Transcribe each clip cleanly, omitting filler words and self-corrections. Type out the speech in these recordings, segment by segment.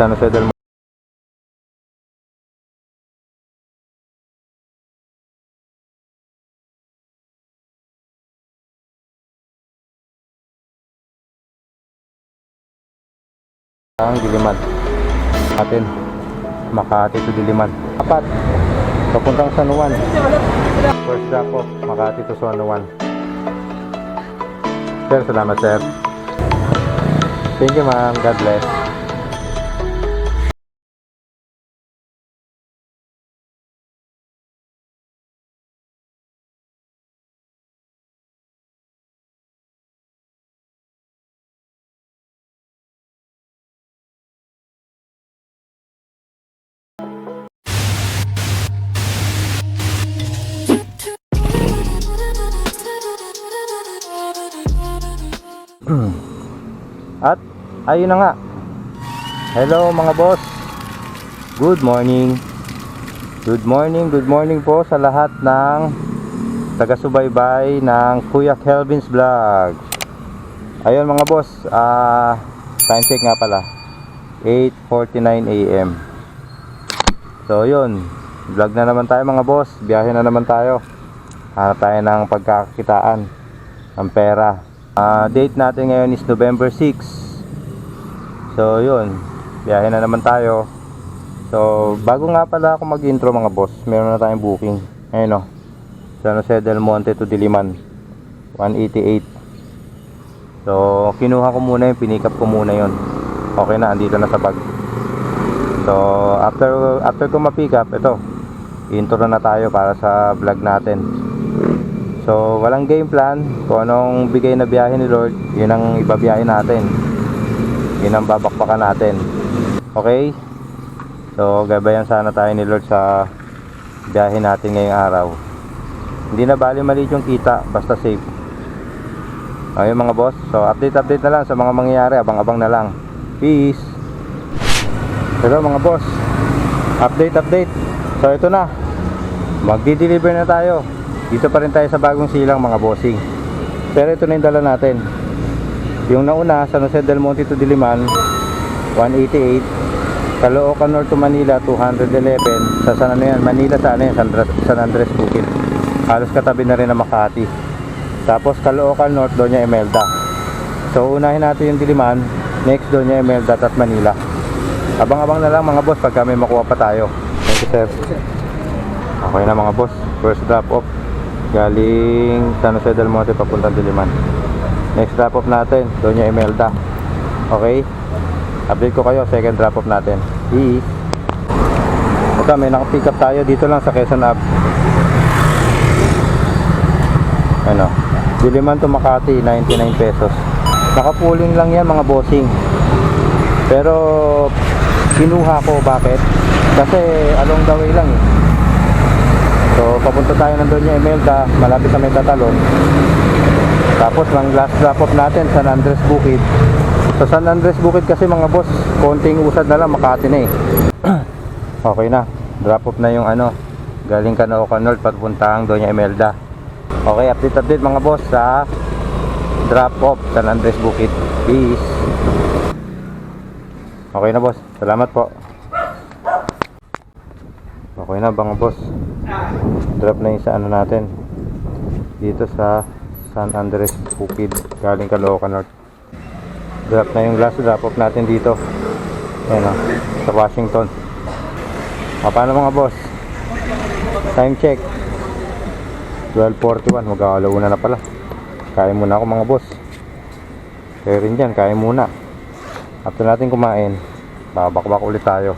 San Jose del Monte. Ang Diliman natin, Makati to Diliman. Apat papuntang San Juan. First drop off Makati to San Juan. Sir, salamat sir. Thank you ma'am, God bless. At ayun na nga. Hello mga boss. Good morning. Good morning po sa lahat ng taga-subaybay ng Kuya Kelvin's Vlog. Ayun mga boss, time check nga pala 8:49 AM. So yun, vlog na naman tayo mga boss. Biyahe na naman tayo. Hanap tayo ng pagkakakitaan ng pera. Date natin ngayon is November 6. So yun, biyahe na naman tayo. So bago nga pala ako mag-intro mga boss, meron na tayong booking. Ayun o, San Jose del Monte to Diliman 188. So kinuha ko muna yung pinikap ko muna yun. Okay na, andito na sa bag. So after ko ma-pick up, ito intro na tayo para sa vlog natin. So walang game plan, kung anong bigay na biyahe ni Lord, yun ang ibabiyahe natin, yun ang babakbakan natin. Okay, so gabayan sana tayo ni Lord sa biyahe natin ngayong araw. Hindi na bali maliit yung kita, basta safe. Ayun mga boss, so update na lang sa mga mangyayari, abang-abang na lang. Peace. Hello mga boss, update. So ito na, magdi-deliver na tayo. Dito pa rin tayo sa bagong silang mga bossing. Pero ito na yung dala natin. Yung nauna, San Jose del Monte to Diliman 188. Caloocan North to Manila 211. Sa San Manila sa San Andres Bukid. Halos katabi na rin ng Makati. Tapos Caloocan North, Doña Imelda. So unahin natin yung Diliman, next Doña Imelda at Manila. Abang-abang na lang mga boss pagka may makuha pa tayo. Thank you sir. Okay na mga boss, first drop off galing San Jose del Monte papuntang Diliman. Next drop off natin, Doña Imelda. Okay, update ko kayo second drop off natin. Ito, may nakapick up tayo dito lang sa Quezon Ave. Ano, Diliman to Makati 99 pesos. Nakapuling lang yan mga bossing. Pero kinuha ko, bakit? Kasi along the way lang eh. So papunta tayo ng Doña Imelda, malapit sa may Tatalon. Tapos ang last drop off natin San Andres Bukid. Sa San Andres Bukid kasi mga boss, konting usad na lang Makati na eh. Okay na, drop off na yung ano, galing Caloocan North papuntang Doña Imelda. Okay, update mga boss sa drop off San Andres Bukid. Peace. Okay na boss, salamat po. Okay na mga boss, drop na yung sa ano natin dito sa San Andres Bukid galing Caloocan North. Drop na yung last drop off natin dito. Ayan o, sa Washington. Paano mga boss? Time check 12:41, mag-aalauna na pala. Kain muna ako mga boss. Kaya rin dyan, kain muna. After natin kumain, babakbak ulit tayo.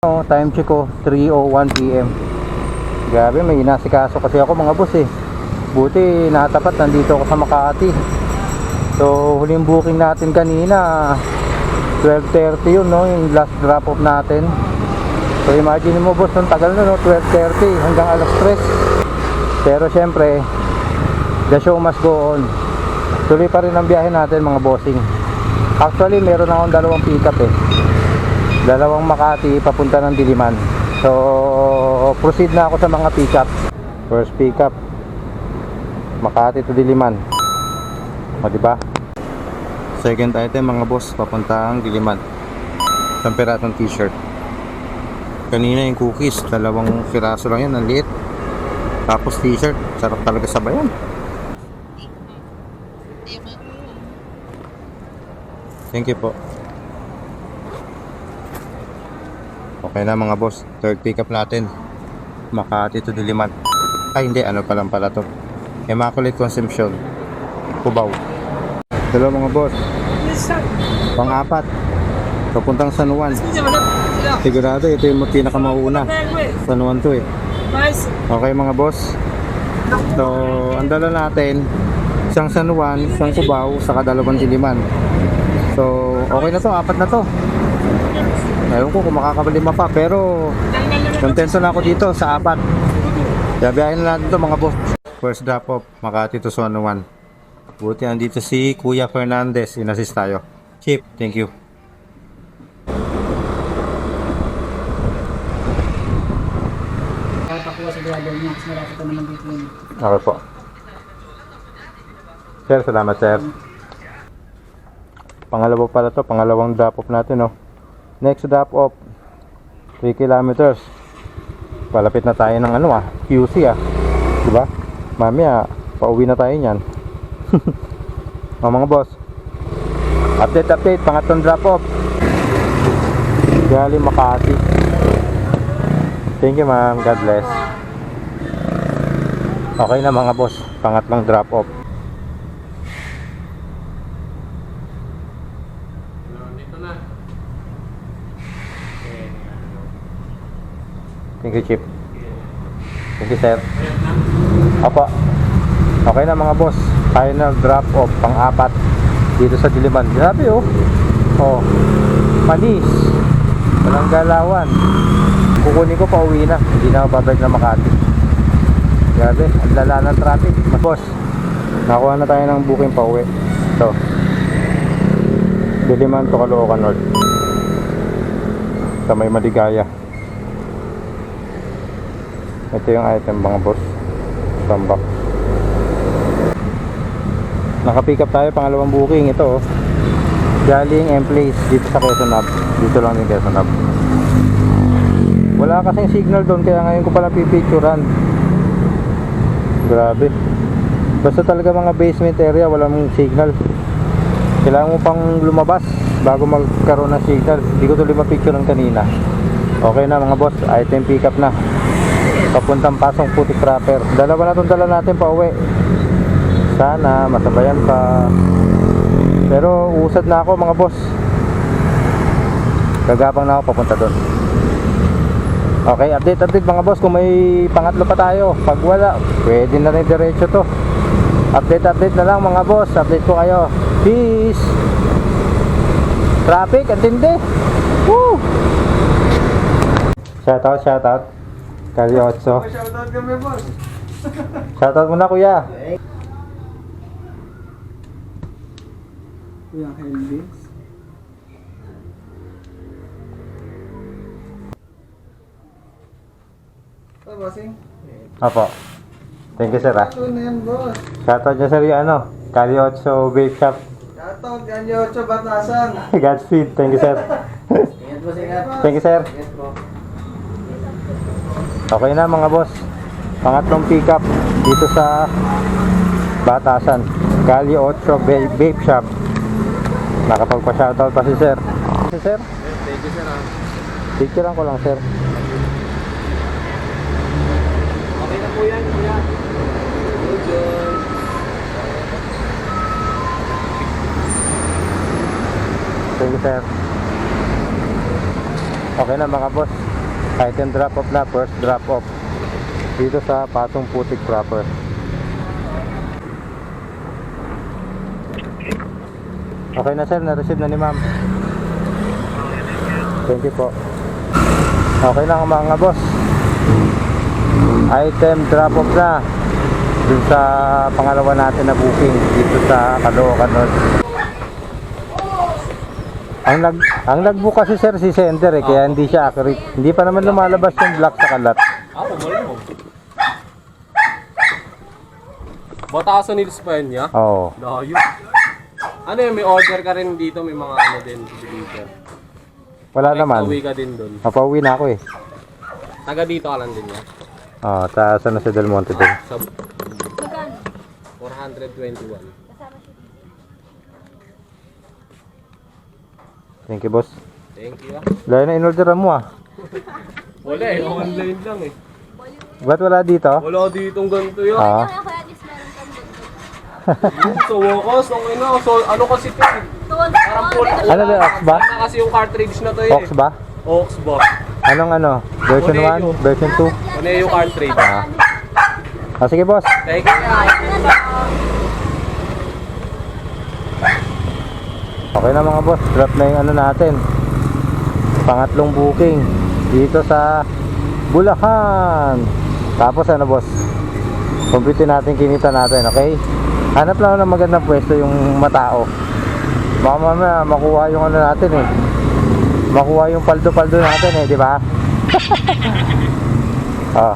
Time check ko 3:01 PM. Grabe, may inasikaso kasi ako mga boss eh. Buti natapat, nandito ako sa Makati. So huling booking natin kanina 12:30 yun, no? Yung last drop off natin. So imagine mo boss, nung tagal na, no? 12:30 hanggang alas 3. Pero syempre, the show must go on. Tuloy pa rin ang biyahe natin mga bossing. Actually meron akong dalawang pick up eh. Dalawang Makati papunta ng Diliman. So proceed na ako sa mga pick up. First pick up, Makati to Diliman. O diba? Second item mga boss, papuntang Diliman. Isang piratong t-shirt. Kanina yung cookies, dalawang piraso lang yan, ang liit. Tapos t-shirt, sarap talaga sabayan. Thank you po. Okay na mga boss, third pick up natin. Makati to Diliman. Ay hindi, ano pa lang pala to. Immaculate Conception, Cubao. Hello mga boss. Pang-apat, papuntang San Juan. Sigurado ito yung pinakamauuna. San Juan to eh. Okay mga boss. So ang dala natin, isang San Juan, isang Cubao, saka dalawang Diliman. So okay na to, apat na to. Ewan ko kung makakabalima pa, pero kontento na ako dito sa apat. Kaya biyahin na natin to mga boss. First drop off, Makati to San Juan. Buti nandito si Kuya Fernandez, in-assist tayo. Chip, thank you. Pakuha sa driver niya kasi malapit na naman dito yun. Okay po. Sir, salamat sir. Pangalawa pala to, pangalawang drop off natin, no. Next drop off, 3 kilometers. Palapit na tayo ng QC diba? Mamaya, pauwi na tayo niyan. Mga boss, update, pangatlong drop off, Gali Makati. Thank you ma'am, God bless. Okay na mga boss, pangatlong drop off. Thank you, Chip. Thank you, sir. Opo. Okay na mga boss. Final drop off, pang-apat dito sa Diliman. Grabe oh. Oh. Panis. Walang galawan. Kukunin ko pa uwi na. Hindi na ako babalik na Makati. Grabe, ang lala ng traffic. Boss, nakuha na tayo ng booking pa uwi. Ito. Diliman to Caloocan North. Sa may Maligaya. Ito yung item mga boss. Tambak. Naka-pick up tayo, pangalawang booking. Ito oh. Galing M-Place dito sa Quezon Hub. Dito lang yung Quezon Hub. Wala kasing signal doon, kaya ngayon ko palang pipicturan. Grabe. Basta talaga mga basement area, walang signal. Kailangan mo pang lumabas bago magkaroon ng signal. Hindi ko tuloy mapicturan kanina. Okay na mga boss, item pick up na. Papuntang Pasong Putik Proper. Dalawa na itong dala natin pa uwi. Sana masabayan pa. Pero usad na ako mga boss. Gagapang na ako papunta doon. Okay, update mga boss kung may pangatlo pa tayo. Pag wala, pwede na rin diretso to. Update na lang mga boss. Update ko kayo. Peace. Traffic, antindi. Woo! Shoutout. Kaliotso. Shoutout kami, boss. Shoutout muna kuya. Kuya Helvis. Ito, bossing. Opo. Thank you sir ah. Ito na yan, boss. Shoutout nyo sir yung Kaliotso Vape Shop. Shoutout, ganyo, Ocho, Batasan. Godspeed. Thank you sir. Ingat, boss, ingat. Thank you sir. Ingat po. Okay na mga boss. Pangatlong pick up dito sa Batasan. Kaliotso Vape Shop. Nakapagpa-shoutout pa si sir. Si sir? Thank you, sir. Picturean ko lang sir. Okay na po yan, kuya. Good job. Thank you sir. Okay na mga boss. Item drop off na, first drop off dito sa Pasong Putik Proper. Okay na sir, na-receive na ni ma'am. Thank you po. Okay lang mga boss. Item drop off na dun sa pangalawa natin na booking dito sa Caloocan North. Ang nag-book kasi sir si sender eh, kaya hindi siya accurate. Hindi pa naman lumalabas yung black sa kalat. Ako, mo. Bata sa nils pa yun niya? Oo. Layo. Ano yun, may order ka rin dito, may mga ano din dito. Wala naman. Pauwi ka din doon. Mapauwi na ako eh. Taga dito ka lang din niya. Oo, sa San Jose del Monte din. Sa 421. Thank you boss. Thank you ah. Layo na in-orderan mo ah. Wala eh, online lang eh. Ba't wala dito? Wala ditong ganito yun. Ah. So wakas, ang ina. So ano kasi ito eh. Parang full. Ano ba, Ox ba? Sana kasi yung cartridge na to eh. Ox ba? Ox ba? Anong ano? Version Oneo. 1? Version 2? Ano yung cartridge? Ah. Ah, sige boss. Thank you. Okay na mga boss, drop na yung ano natin. Pangatlong booking dito sa Bulacan. Tapos ano boss, kumpitin natin kinita natin, okay? Hanap lang ng magandang pwesto yung matao. Baka mamaya makuha yung ano natin eh. Makuha yung paldo-paldo natin eh, di ba? Oh,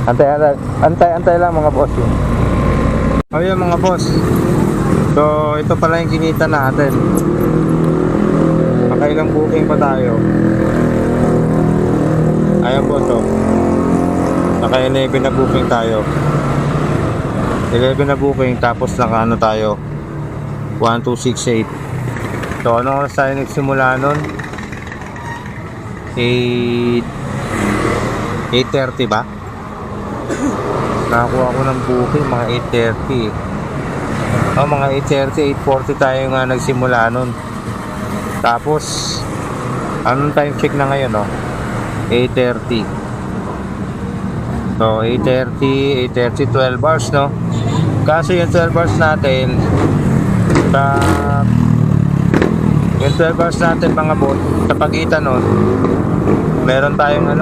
antay lang mga boss yun. Oh yun mga boss. So ito pala yung kinita natin. Makailang booking pa tayo. Ayan po to. Naka 11 na booking tayo. 11 na booking tapos naka ano tayo 1268. So ano oras tayo nagsimula nun? 8:30 ba? Nakakuha ko ng booking mga 8:30. Mga 8:30, 8:40 tayo nga nagsimula nun. Tapos anong time check na ngayon 8:30. So 8:30, 12 hours no. Kaso yung 12 hours natin yung 12 hours natin mga bot, sa pagitan nun meron tayong 3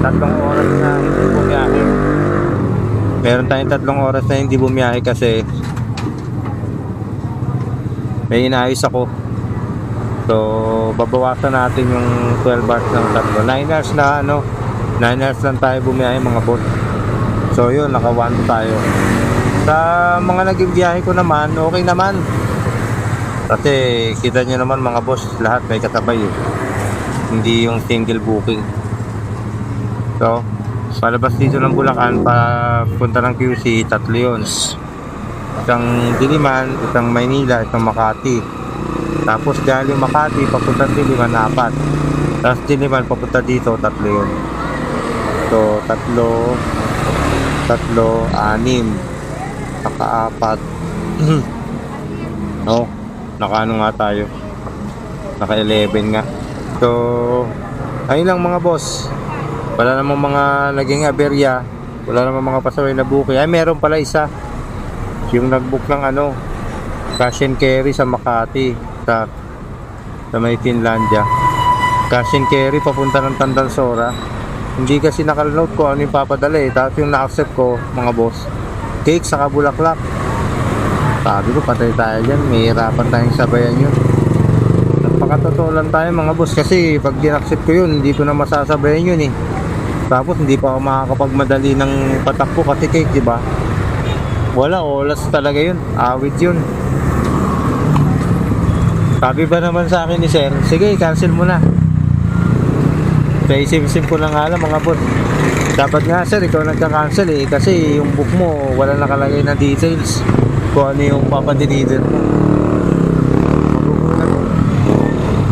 oras na hindi bumiyahe. Meron tayong 3 oras na hindi bumiyahe kasi may inaayos ako. So babawasan natin yung 12 hours ng 3. 9 hours na 9 hours lang tayo bumiyahe mga bot. So yun, naka 1 tayo. Sa mga naging biyahe ko naman, okay naman. Kasi kita nyo naman mga boss, lahat may kasabay eh. Hindi yung single booking. So palabas dito ng Bulacan punta ng QC, 3 yun. Isang Diliman, isang Maynila, isang Makati. Tapos galing Makati papunta Diliman, 4. Tapos Diliman papunta dito, 3 yun. So 3, 6, naka-4. Naka ano nga tayo, naka 11 nga. So ayun lang mga boss, wala namang mga naging aberya, wala namang mga pasaway na booking. Ay meron pala isa, yung nagbook ng cash and carry sa Makati, sa may Finlandia. Cash and carry papunta ng Tandansora. Hindi kasi nakaload ko ano yung papadala eh. Tapos yung na-accept ko mga boss, cake sa Bulaklak. Sabi ko patay tayo dyan, may hirapan tayong sabayan yun. Nagpakatotoo lang tayo mga boss, kasi pag din-accept ko yun, hindi ko na masasabayan yun eh. Tapos hindi pa ako makakapagmadali ng patakbo kasi cake, di ba? Wala, olas talaga yun, awit yun. Sabi ba naman sa akin ni sir, sige cancel mo na. Kaya isip-isip ko na nga lang mga boss, dapat nga sir ikaw nagka-cancel eh, kasi yung book mo wala nakalagay na details kung ano yung papadeliver mo.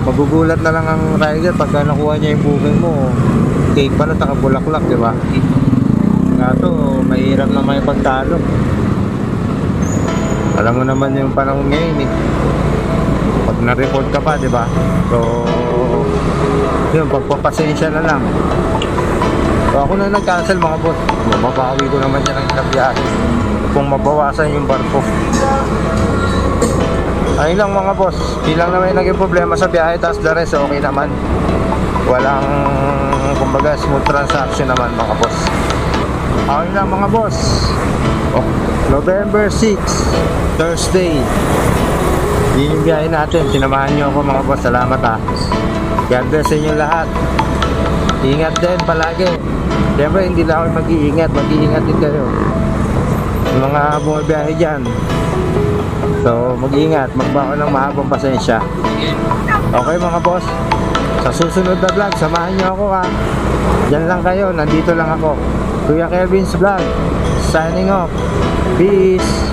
Magugulat na lang ang rider pagka nakuha niya yung booking mo, cake pala taka Bulaklak, di ba? Kaso mahirap na may pagtalo. Alam mo naman yung panahon ngayon eh, pag na-report ka pa, di ba? So yun, pagpapasensya na lang. So ako na nag-cancel mga boss, mapapawi ko naman yan ang ilang biyahe kung mabawasan yung barko. Ayun lang mga boss, ilang naman yung naging problema sa biyahe, tapos the rest okay naman. Walang, kumbaga, smooth transaction naman mga boss. Ayun lang mga boss. Oh, November 6, Thursday. Yun yung biyahe natin. Sinamahan nyo ako mga boss. Salamat ha. God bless sa inyo lahat. Ingat din palagi. Siyempre hindi lang ako mag-iingat. Mag-iingat din kayo. Yung mga bumabiyahe dyan. So mag-iingat. Magbaon ng mahabang pasensya. Okay mga boss. Sa susunod na vlog, samahan nyo ako ha. Diyan lang kayo. Nandito lang ako. Kuya Kelvin's Vlog. Signing off. Peace.